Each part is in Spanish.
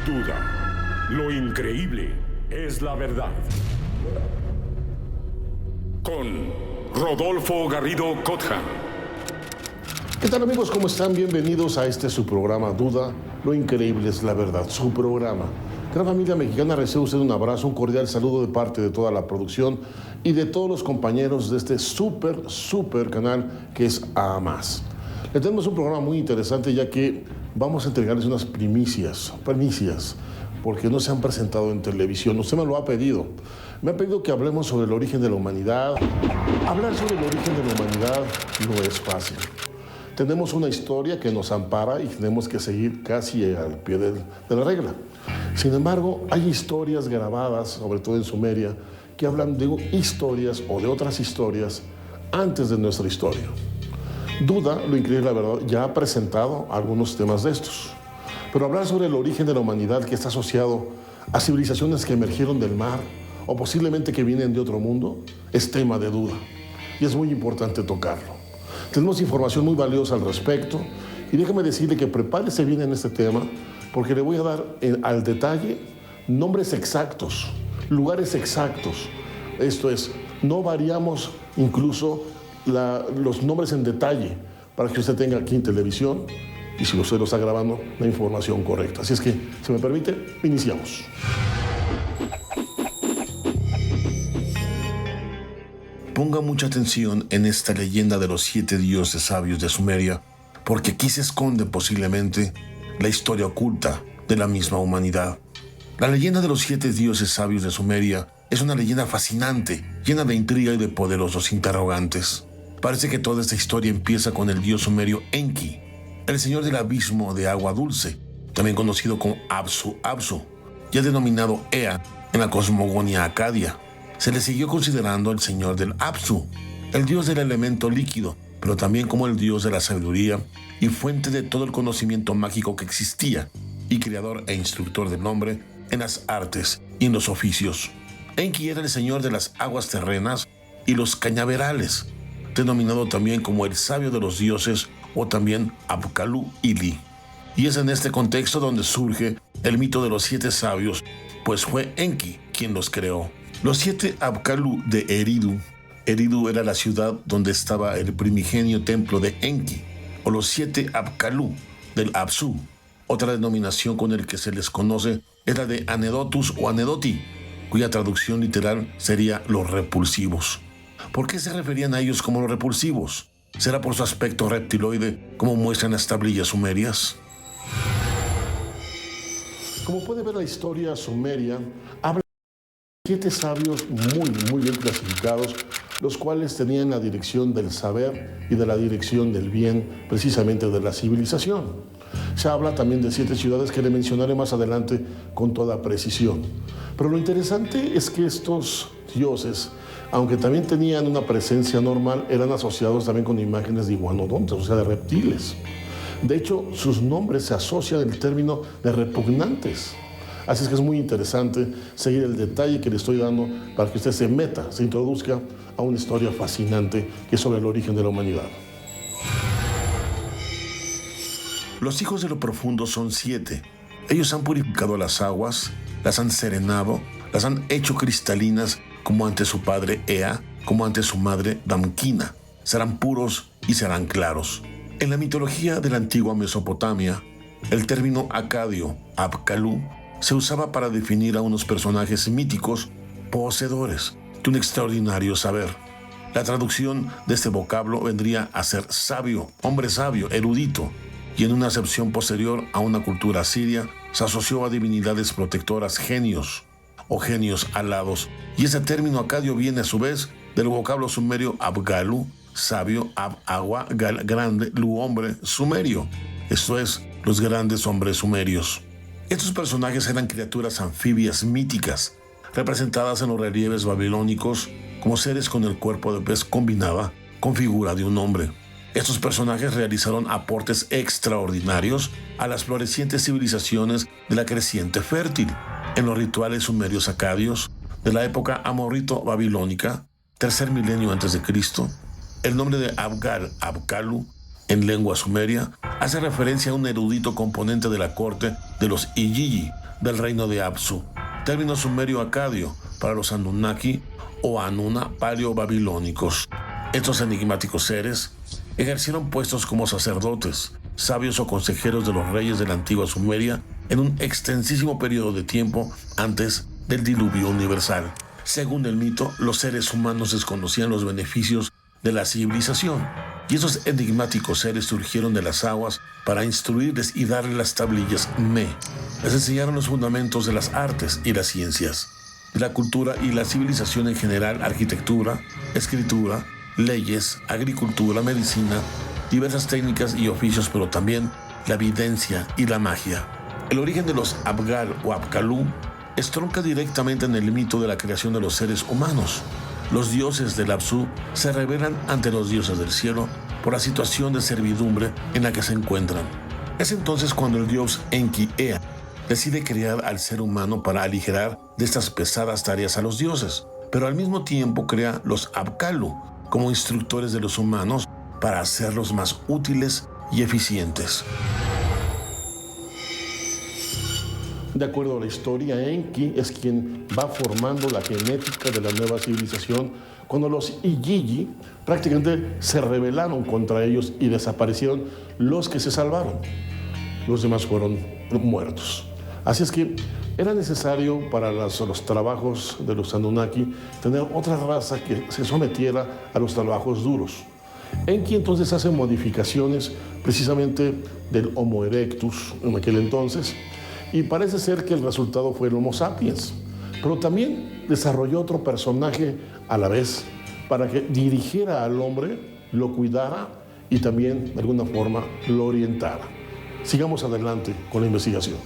Duda. Lo increíble es la verdad. Con Rodolfo Garrido Cotja. ¿Qué tal, amigos? ¿Cómo están? Bienvenidos a su programa Duda. Lo increíble es la verdad. Su programa. Gran familia mexicana, recibe usted un abrazo, un cordial saludo de parte de toda la producción y de todos los compañeros de este súper canal que es A Más. Le tenemos un programa muy interesante, ya que vamos a entregarles unas primicias, porque no se han presentado en televisión. Usted me lo ha pedido. Me ha pedido que hablemos sobre el origen de la humanidad. Hablar sobre el origen de la humanidad no es fácil. Tenemos una historia que nos ampara y tenemos que seguir casi al pie de la regla. Sin embargo, hay historias grabadas, sobre todo en Sumeria, que hablan de historias o de otras historias antes de nuestra historia. Duda, lo increíble, la verdad, ya ha presentado algunos temas de estos. Pero hablar sobre el origen de la humanidad, que está asociado a civilizaciones que emergieron del mar o posiblemente que vienen de otro mundo, es tema de duda. Y es muy importante tocarlo. Tenemos información muy valiosa al respecto y déjame decirle que prepárese bien en este tema, porque le voy a dar al detalle nombres exactos, lugares exactos. Esto es, no variamos incluso los nombres en detalle para que usted tenga aquí en televisión y si usted lo está grabando, la información correcta. Así es que, si me permite, iniciamos. Ponga mucha atención en esta leyenda de los 7 dioses sabios de Sumeria, porque aquí se esconde posiblemente la historia oculta de la misma humanidad. La leyenda de los 7 dioses sabios de Sumeria es una leyenda fascinante, llena de intriga y de poderosos interrogantes. Parece que toda esta historia empieza con el dios sumerio Enki, el señor del abismo de agua dulce, también conocido como Apsu, ya denominado Ea en la cosmogonía acadia. Se le siguió considerando el señor del Apsu, el dios del elemento líquido, pero también como el dios de la sabiduría y fuente de todo el conocimiento mágico que existía, y creador e instructor del hombre en las artes y en los oficios. Enki era el señor de las aguas terrenas y los cañaverales, denominado también como el sabio de los dioses o también Apkallu Ili. Y es en este contexto donde surge el mito de los 7 sabios, pues fue Enki quien los creó. Los 7 Apkallu de Eridu era la ciudad donde estaba el primigenio templo de Enki, o los 7 Apkallu del Apsu. Otra denominación con el que se les conoce es la de Anedotus o Anedoti, cuya traducción literal sería los repulsivos. ¿Por qué se referían a ellos como los repulsivos? ¿Será por su aspecto reptiloide, como muestran las tablillas sumerias? Como puede ver, la historia sumeria habla de 7 sabios muy bien clasificados, los cuales tenían la dirección del saber y de la dirección del bien, precisamente de la civilización. Se habla también de 7 ciudades que le mencionaré más adelante con toda precisión. Pero lo interesante es que estos dioses, aunque también tenían una presencia normal, eran asociados también con imágenes de iguanodontes, o sea, de reptiles. De hecho, sus nombres se asocian al término de repugnantes. Así es que es muy interesante seguir el detalle que le estoy dando para que usted se introduzca a una historia fascinante que es sobre el origen de la humanidad. Los hijos de lo profundo son 7. Ellos han purificado las aguas, las han serenado, las han hecho cristalinas como ante su padre Ea, como ante su madre Damkina. Serán puros y serán claros. En la mitología de la antigua Mesopotamia, el término acadio, Apkallu, se usaba para definir a unos personajes míticos poseedores de un extraordinario saber. La traducción de este vocablo vendría a ser sabio, hombre sabio, erudito, y en una acepción posterior a una cultura asiria se asoció a divinidades protectoras, genios o genios alados, y ese término acadio viene a su vez del vocablo sumerio Abgalu, sabio, agua, grande, lu, hombre, sumerio, esto es, los grandes hombres sumerios. Estos personajes eran criaturas anfibias míticas, representadas en los relieves babilónicos como seres con el cuerpo de pez combinada con figura de un hombre. Estos personajes realizaron aportes extraordinarios a las florecientes civilizaciones de la creciente fértil. En los rituales sumerios acadios de la época amorrito-babilónica, tercer milenio antes de Cristo, el nombre de Apkallu, en lengua sumeria, hace referencia a un erudito componente de la corte de los Igigi, del reino de Apsu, término sumerio acadio para los Anunnaki o Anuna paleo-babilónicos. Estos enigmáticos seres ejercieron puestos como sacerdotes, sabios o consejeros de los reyes de la antigua Sumeria en un extensísimo periodo de tiempo antes del diluvio universal. Según el mito, los seres humanos desconocían los beneficios de la civilización, y esos enigmáticos seres surgieron de las aguas para instruirles y darles las tablillas Me. Les enseñaron los fundamentos de las artes y las ciencias, de la cultura y la civilización en general, arquitectura, escritura, leyes, agricultura, medicina, diversas técnicas y oficios, pero también la evidencia y la magia. El origen de los Abgal o Apkallu estronca directamente en el mito de la creación de los seres humanos. Los dioses del Apsu se rebelan ante los dioses del cielo por la situación de servidumbre en la que se encuentran. Es entonces cuando el dios Enki Ea decide crear al ser humano para aligerar de estas pesadas tareas a los dioses, pero al mismo tiempo crea los Apkallu como instructores de los humanos para hacerlos más útiles y eficientes. De acuerdo a la historia, Enki es quien va formando la genética de la nueva civilización cuando los Igigi prácticamente se rebelaron contra ellos y desaparecieron los que se salvaron. Los demás fueron muertos. Así es que era necesario para los trabajos de los Anunnaki tener otra raza que se sometiera a los trabajos duros. Enki entonces hace modificaciones precisamente del Homo erectus en aquel entonces, y parece ser que el resultado fue el Homo sapiens, pero también desarrolló otro personaje a la vez para que dirigiera al hombre, lo cuidara y también de alguna forma lo orientara. Sigamos adelante con la investigación.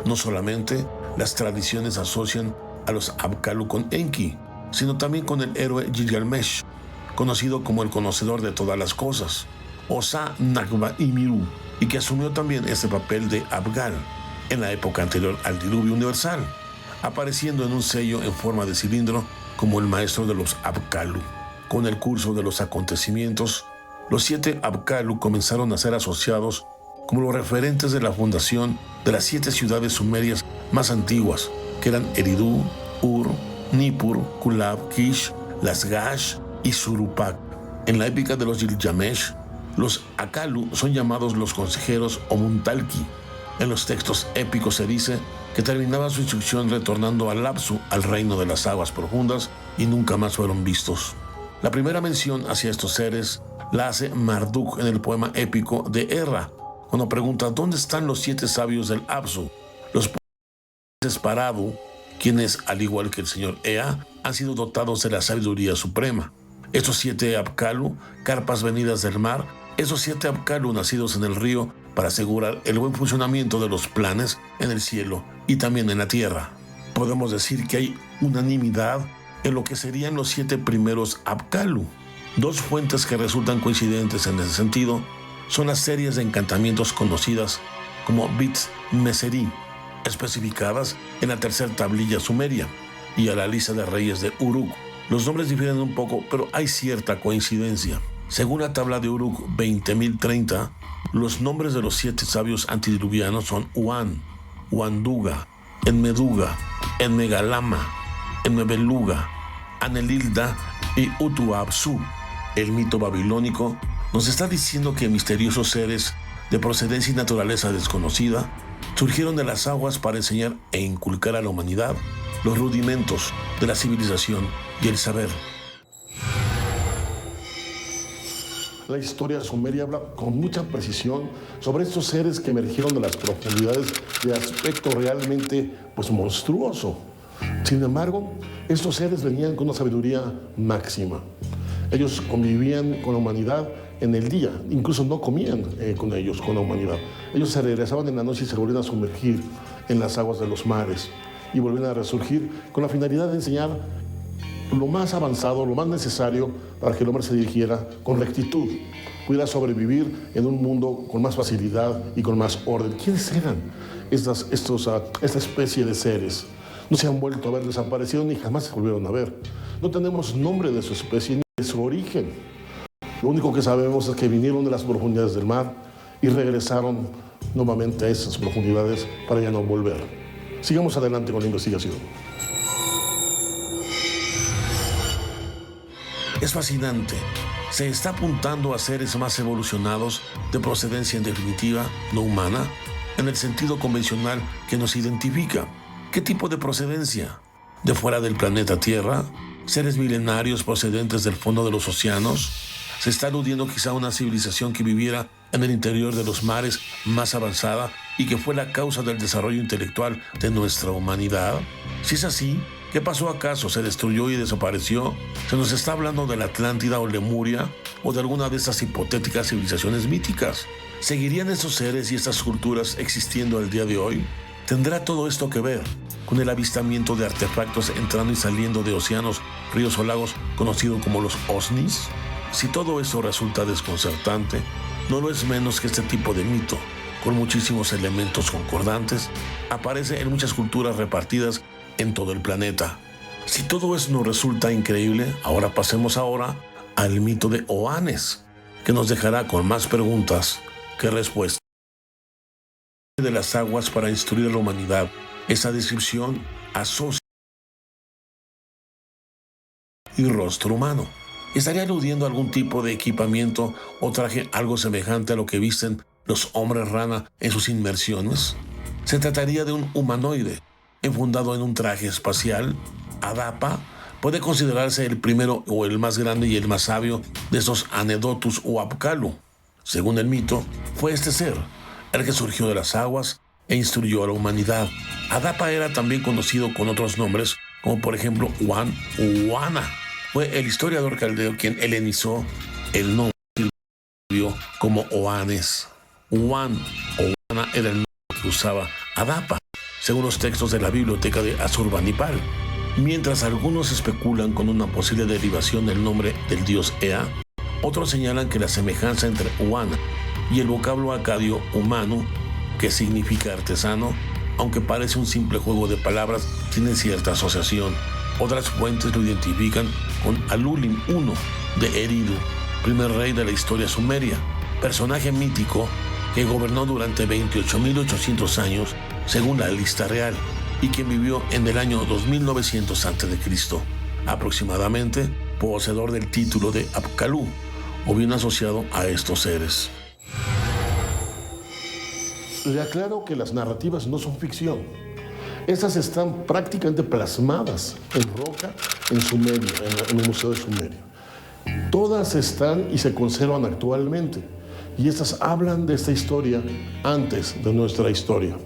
No solamente las tradiciones asocian a los Apkallu con Enki, sino también con el héroe Gilgamesh, conocido como el conocedor de todas las cosas, Osa Nagba Imiru, y que asumió también este papel de Abgal en la época anterior al diluvio universal, apareciendo en un sello en forma de cilindro como el maestro de los Apkallu. Con el curso de los acontecimientos, los 7 Apkallu comenzaron a ser asociados como los referentes de la fundación de las 7 ciudades sumerias más antiguas, que eran Eridu, Ur, Nippur, Kulab, Kish, Lasgash y Surupak. En la épica de los Gilgamesh, los Apkallu son llamados los consejeros o Muntalki. En los textos épicos se dice que terminaba su instrucción retornando al Apsu, al reino de las aguas profundas, y nunca más fueron vistos. La primera mención hacia estos seres la hace Marduk en el poema épico de Erra, cuando pregunta ¿dónde están los 7 sabios del Apsu? Los poetas Paradu, quienes, al igual que el señor Ea, han sido dotados de la sabiduría suprema. Estos 7 Apkallu, carpas venidas del mar, esos 7 Apkallu nacidos en el río para asegurar el buen funcionamiento de los planes en el cielo y también en la tierra. Podemos decir que hay unanimidad en lo que serían los 7 primeros Apkallu. 2 fuentes que resultan coincidentes en ese sentido son las series de encantamientos conocidas como Bit Meseri, especificadas en la tercera tablilla sumeria, y a la lista de reyes de Uruk. Los nombres difieren un poco, pero hay cierta coincidencia. Según la tabla de Uruk 20.030, los nombres de los 7 sabios antidiluvianos son Uan, Uanduga, Enmeduga, Enmegalama, Enmebeluga, Anelilda y Utuapsu. El mito babilónico nos está diciendo que misteriosos seres de procedencia y naturaleza desconocida surgieron de las aguas para enseñar e inculcar a la humanidad los rudimentos de la civilización y el saber. La historia sumeria habla con mucha precisión sobre estos seres que emergieron de las profundidades de aspecto realmente monstruoso. Sin embargo, estos seres venían con una sabiduría máxima. Ellos convivían con la humanidad en el día, incluso no comían con ellos, con la humanidad. Ellos se regresaban en la noche y se volvían a sumergir en las aguas de los mares y volvían a resurgir con la finalidad de enseñar lo más avanzado, lo más necesario para que el hombre se dirigiera con rectitud, pudiera sobrevivir en un mundo con más facilidad y con más orden. ¿Quiénes eran esta especie de seres? No se han vuelto a ver, desaparecieron y jamás se volvieron a ver. No tenemos nombre de su especie ni de su origen. Lo único que sabemos es que vinieron de las profundidades del mar y regresaron nuevamente a esas profundidades para ya no volver. Sigamos adelante con la investigación. Es fascinante. Se está apuntando a seres más evolucionados, de procedencia en definitiva no humana, en el sentido convencional que nos identifica. ¿Qué tipo de procedencia? ¿De fuera del planeta Tierra? ¿Seres milenarios procedentes del fondo de los océanos? ¿Se está aludiendo quizá a una civilización que viviera en el interior de los mares más avanzada y que fue la causa del desarrollo intelectual de nuestra humanidad? Si es así, ¿qué pasó acaso? ¿Se destruyó y desapareció? ¿Se nos está hablando de la Atlántida o Lemuria o de alguna de estas hipotéticas civilizaciones míticas? ¿Seguirían esos seres y estas culturas existiendo al día de hoy? ¿Tendrá todo esto que ver con el avistamiento de artefactos entrando y saliendo de océanos, ríos o lagos conocidos como los OVNIs? Si todo eso resulta desconcertante, no lo es menos que este tipo de mito, con muchísimos elementos concordantes, aparece en muchas culturas repartidas en todo el planeta. Si todo eso nos resulta increíble, ahora pasemos al mito de Oannes, que nos dejará con más preguntas que respuestas. De las aguas para instruir a la humanidad. Esa descripción asocia y rostro humano. ¿Estaría aludiendo a algún tipo de equipamiento o traje algo semejante a lo que visten los hombres rana en sus inmersiones? ¿Se trataría de un humanoide enfundado en un traje espacial? Adapa puede considerarse el primero o el más grande y el más sabio de esos Anedotus o Apkallu. Según el mito, fue este ser el que surgió de las aguas e instruyó a la humanidad. Adapa era también conocido con otros nombres, como por ejemplo Uan o Uana. Fue el historiador caldeo quien helenizó el nombre y lo escribió como Oannes. Uan o Uana era el nombre que usaba Adapa, según los textos de la biblioteca de Asurbanipal. Mientras algunos especulan con una posible derivación del nombre del dios Ea, otros señalan que la semejanza entre Uana y el vocablo acadio humano, que significa artesano, aunque parece un simple juego de palabras, tiene cierta asociación. Otras fuentes lo identifican con Alulim I de Eridu, primer rey de la historia sumeria, personaje mítico que gobernó durante 28.800 años, según la lista real, y quien vivió en el año 2900 a.C., aproximadamente, poseedor del título de Apkallu, o bien asociado a estos seres. Le aclaro que las narrativas no son ficción. Estas están prácticamente plasmadas en roca en Sumeria, en el Museo de Sumeria. Todas están y se conservan actualmente. Y estas hablan de esta historia antes de nuestra historia.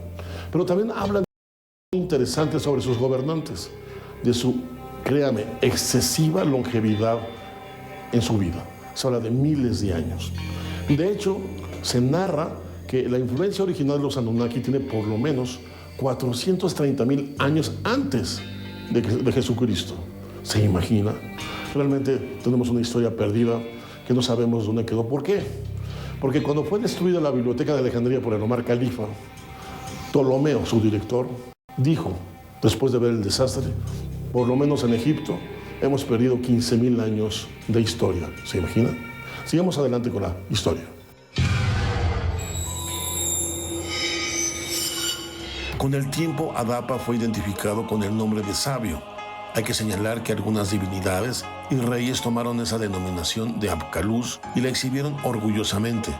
Pero también hablan de interesantes sobre sus gobernantes, de su, créame, excesiva longevidad en su vida. Se habla de miles de años. De hecho, se narra que la influencia original de los Anunnaki tiene por lo menos 430,000 años antes de Jesucristo. ¿Se imagina? Realmente tenemos una historia perdida que no sabemos dónde quedó. ¿Por qué? Porque cuando fue destruida la biblioteca de Alejandría por el Omar Califa, Ptolomeo, su director, dijo, después de ver el desastre, por lo menos en Egipto, hemos perdido 15,000 años de historia. ¿Se imagina? Sigamos adelante con la historia. Con el tiempo, Adapa fue identificado con el nombre de sabio. Hay que señalar que algunas divinidades y reyes tomaron esa denominación de Apkallus y la exhibieron orgullosamente,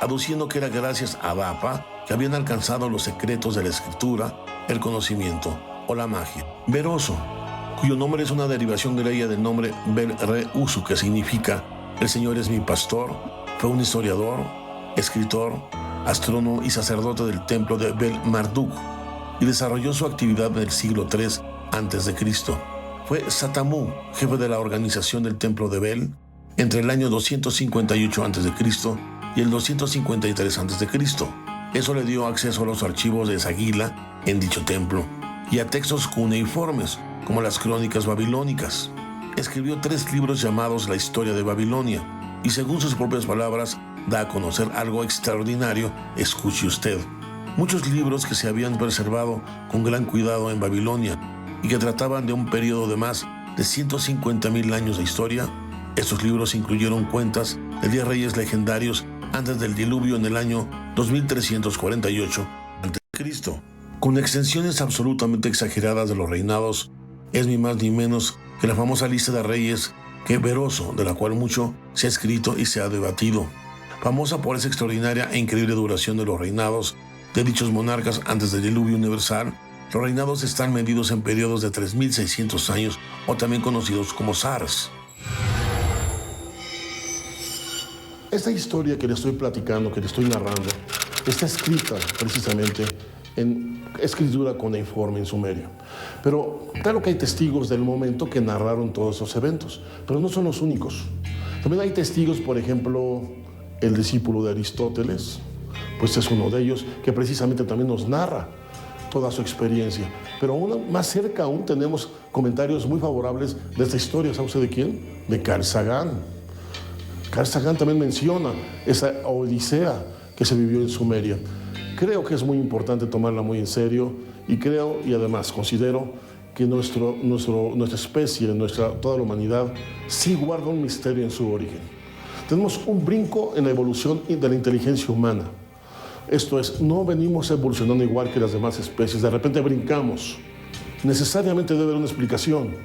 aduciendo que era gracias a Adapa que habían alcanzado los secretos de la escritura, el conocimiento o la magia. Beroso, cuyo nombre es una derivación griega del nombre Bel-Re-Usu, que significa el Señor es mi pastor, fue un historiador, escritor, astrónomo y sacerdote del templo de Bel-Marduk y desarrolló su actividad en el siglo III a.C. Fue Satamu, jefe de la organización del templo de Bel, entre el año 258 a.C. y el 253 a.C. Eso le dio acceso a los archivos de Sagila en dicho templo y a textos cuneiformes, como las crónicas babilónicas. Escribió 3 libros llamados La Historia de Babilonia y, según sus propias palabras, da a conocer algo extraordinario. Escuche usted. Muchos libros que se habían preservado con gran cuidado en Babilonia y que trataban de un periodo de más de 150,000 años de historia. Estos libros incluyeron cuentas de 10 reyes legendarios antes del diluvio en el año 2348 a.C. Con extensiones absolutamente exageradas de los reinados, es ni más ni menos que la famosa lista de reyes que Beroso, de la cual mucho se ha escrito y se ha debatido. Famosa por esa extraordinaria e increíble duración de los reinados de dichos monarcas antes del diluvio universal, los reinados están medidos en periodos de 3.600 años o también conocidos como zars. Esta historia que le estoy platicando, que le estoy narrando, está escrita precisamente en escritura cuneiforme en sumerio. Pero claro que hay testigos del momento que narraron todos esos eventos, pero no son los únicos. También hay testigos, por ejemplo, el discípulo de Aristóteles, pues es uno de ellos, que precisamente también nos narra toda su experiencia. Pero aún más cerca aún tenemos comentarios muy favorables de esta historia. ¿Sabe usted de quién? De Carl Sagan. Carl Sagan también menciona esa odisea que se vivió en Sumeria. Creo que es muy importante tomarla muy en serio y creo y además considero que nuestra especie, toda la humanidad, sí guarda un misterio en su origen. Tenemos un brinco en la evolución de la inteligencia humana. Esto es, no venimos evolucionando igual que las demás especies, de repente brincamos. Necesariamente debe haber una explicación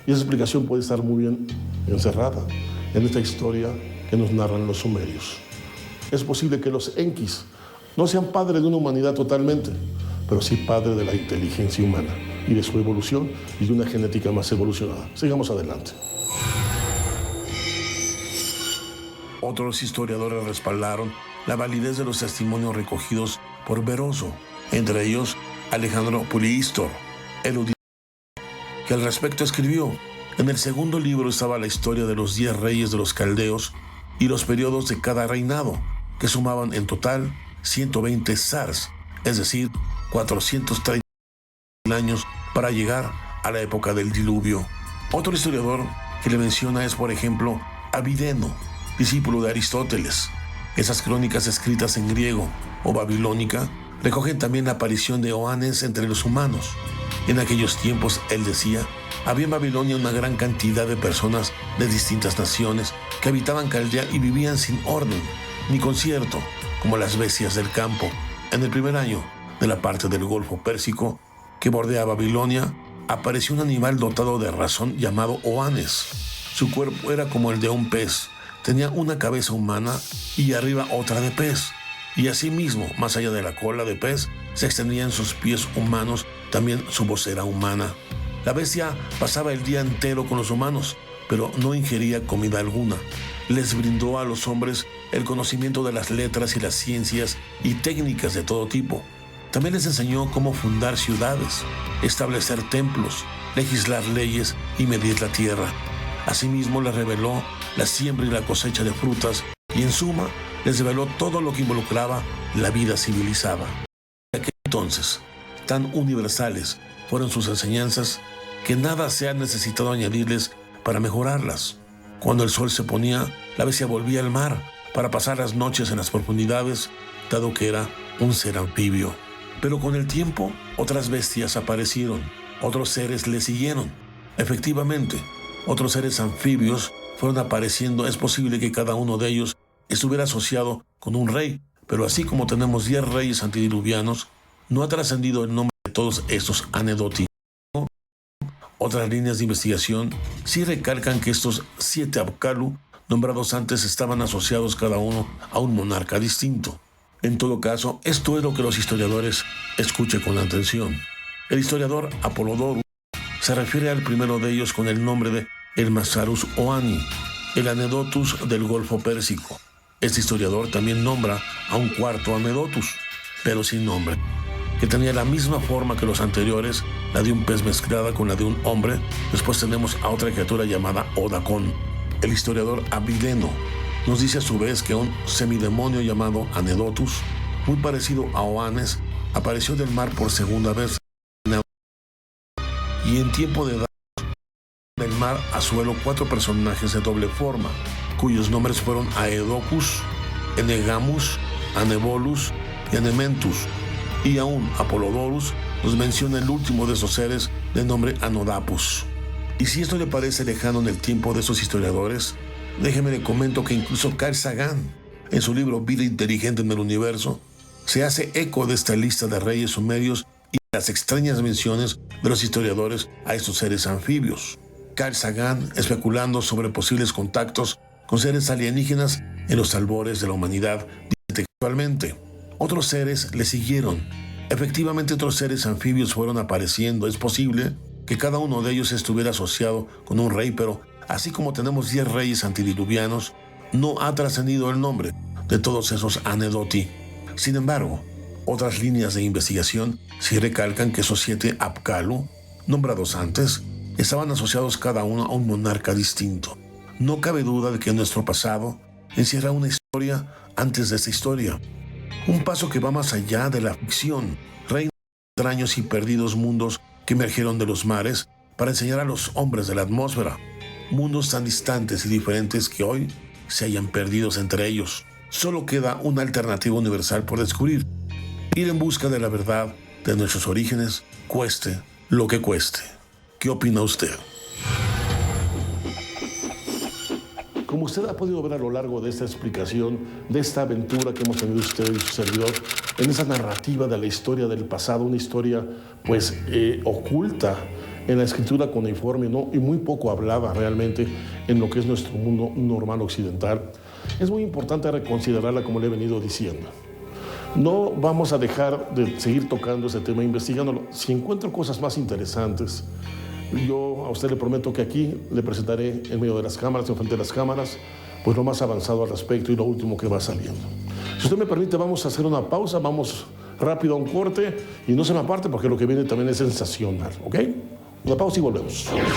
y esa explicación puede estar muy bien encerrada en esta historia que nos narran los sumerios. Es posible que los Enquis no sean padres de una humanidad totalmente, pero sí padres de la inteligencia humana y de su evolución y de una genética más evolucionada. Sigamos adelante. Otros historiadores respaldaron la validez de los testimonios recogidos por Beroso, entre ellos Alejandro Pulihistor, erudito, que al respecto escribió: en el segundo libro estaba la historia de los 10 reyes de los caldeos y los periodos de cada reinado, que sumaban en total 120 zars, es decir, 430 años para llegar a la época del diluvio. Otro historiador que le menciona es, por ejemplo, Avideno, discípulo de Aristóteles. Esas crónicas escritas en griego o babilónica recogen también la aparición de Oannes entre los humanos. En aquellos tiempos, él decía, había en Babilonia una gran cantidad de personas de distintas naciones que habitaban Caldea y vivían sin orden ni concierto, como las bestias del campo. En el primer año de la parte del Golfo Pérsico que bordea Babilonia, apareció un animal dotado de razón llamado Oannes. Su cuerpo era como el de un pez, tenía una cabeza humana y arriba otra de pez. Y asimismo, más allá de la cola de pez, se extendían sus pies humanos, también su voz era humana. La bestia pasaba el día entero con los humanos, pero no ingería comida alguna. Les brindó a los hombres el conocimiento de las letras y las ciencias y técnicas de todo tipo. También les enseñó cómo fundar ciudades, establecer templos, legislar leyes y medir la tierra. Asimismo les reveló la siembra y la cosecha de frutas y en suma les reveló todo lo que involucraba la vida civilizada. En aquel entonces, tan universales fueron sus enseñanzas que nada se ha necesitado añadirles para mejorarlas. Cuando el sol se ponía, la bestia volvía al mar para pasar las noches en las profundidades, dado que era un ser anfibio. Pero con el tiempo, otras bestias aparecieron, otros seres le siguieron. Efectivamente, otros seres anfibios fueron apareciendo. Es posible que cada uno de ellos estuviera asociado con un rey, pero así como tenemos 10 reyes antediluvianos, no ha trascendido el nombre de todos estos anedotis. Otras líneas de investigación sí recalcan que estos 7 Apkallu nombrados antes estaban asociados cada uno a un monarca distinto. En todo caso, esto es lo que los historiadores escuchen con atención. El historiador Apolodorus se refiere al primero de ellos con el nombre de el Messarus Oanni, el Anedotus del Golfo Pérsico. Este historiador también nombra a un cuarto Anedotus, pero sin nombre, que tenía la misma forma que los anteriores, la de un pez mezclada con la de un hombre. Después tenemos a otra criatura llamada Odacón. El historiador Avideno nos dice a su vez que un semidemonio llamado Anedotus, muy parecido a Oannes, apareció del mar por segunda vez y en tiempo de edad del mar a suelo 4 personajes de doble forma, cuyos nombres fueron Aedocus, Enegamus, Anebolus y Anementus. Y aún Apolodorus nos menciona el último de esos seres de nombre Anodapus. Y si esto le parece lejano en el tiempo de esos historiadores, déjeme le comento que incluso Carl Sagan, en su libro Vida inteligente en el universo, se hace eco de esta lista de reyes sumerios y las extrañas menciones de los historiadores a estos seres anfibios. Carl Sagan especulando sobre posibles contactos con seres alienígenas en los albores de la humanidad, dice textualmente. Otros seres le siguieron. Efectivamente, otros seres anfibios fueron apareciendo. Es posible que cada uno de ellos estuviera asociado con un rey, pero así como tenemos 10 reyes antidiluvianos, no ha trascendido el nombre de todos esos aneddoti. Sin embargo, otras líneas de investigación sí recalcan que esos 7 Apkallu, nombrados antes, estaban asociados cada uno a un monarca distinto. No cabe duda de que nuestro pasado encierra una historia antes de esta historia. Un paso que va más allá de la ficción. Reinos extraños y perdidos mundos que emergieron de los mares para enseñar a los hombres de la atmósfera. Mundos tan distantes y diferentes que hoy se hayan perdidos entre ellos. Solo queda una alternativa universal por descubrir. Ir en busca de la verdad de nuestros orígenes, cueste lo que cueste. ¿Qué opina usted? Como usted ha podido ver a lo largo de esta explicación, de esta aventura que hemos tenido usted y su servidor, en esa narrativa de la historia del pasado, una historia pues oculta en la escritura cuneiforme, ¿no? Y muy poco hablada realmente en lo que es nuestro mundo normal occidental, es muy importante reconsiderarla, como le he venido diciendo. No vamos a dejar de seguir tocando ese tema, investigándolo. Si encuentro cosas más interesantes, yo a usted le prometo que aquí le presentaré en medio de las cámaras, en frente de las cámaras, pues lo más avanzado al respecto y lo último que va saliendo. Si usted me permite, vamos a hacer una pausa, vamos rápido a un corte y no se me aparte porque lo que viene también es sensacional, ¿ok? Una pausa y volvemos.